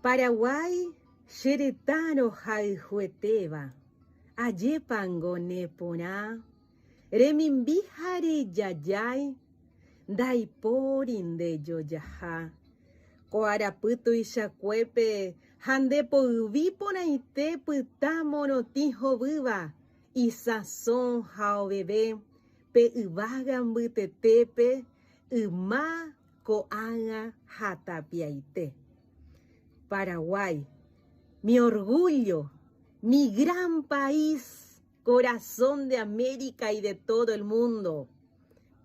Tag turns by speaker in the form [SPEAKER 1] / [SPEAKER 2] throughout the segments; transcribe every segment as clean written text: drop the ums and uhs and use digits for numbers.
[SPEAKER 1] Paraguay, Xeretano Jaijueteva, Ayepango Nepona, Remimbijare Yayay, Daiporin de Yoyaja, Coaraputo y Chacuepe, Handepo Ubiponaite Putamonotijo Buba, y Sazón Jao Bebé, Pe Ubagan Butetepe, Uma Coanga Jatapiaite. Paraguay, mi orgullo, mi gran país, corazón de América y de todo el mundo,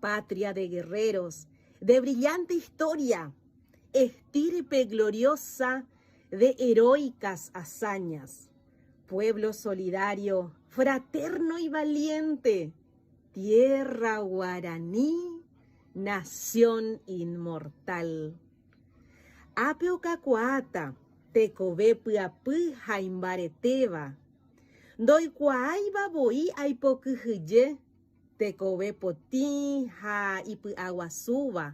[SPEAKER 1] patria de guerreros, de brillante historia, estirpe gloriosa de heroicas hazañas, pueblo solidario, fraterno y valiente, tierra guaraní, nación inmortal. Apeocacuata, tecovepuapy jaimbareteva, doikuaiba boi aipokyhyje, tecovepotín ha ipyaguasúva,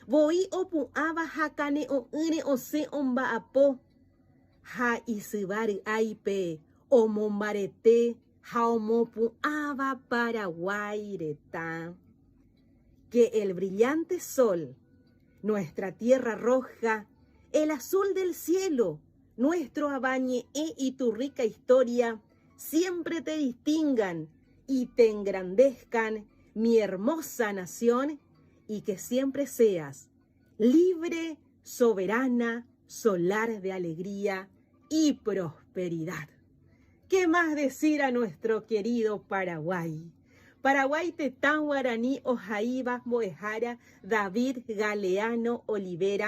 [SPEAKER 1] boi opu'ãva ha kane'õ'ỹre osẽ omba'apo, ha isyvary'áipe omombarete ha omopu'ãva Paraguay retã. Que el brillante sol, nuestra tierra roja, el azul del cielo, nuestro Abañe'ẽ y tu rica historia, siempre te distingan y te engrandezcan, mi hermosa nación, y que siempre seas libre, soberana, solar de alegría y prosperidad. ¿Qué más decir a nuestro querido Paraguay? Paraguay Tetán Guaraní Ojaíba Moejara David Galeano Olivera.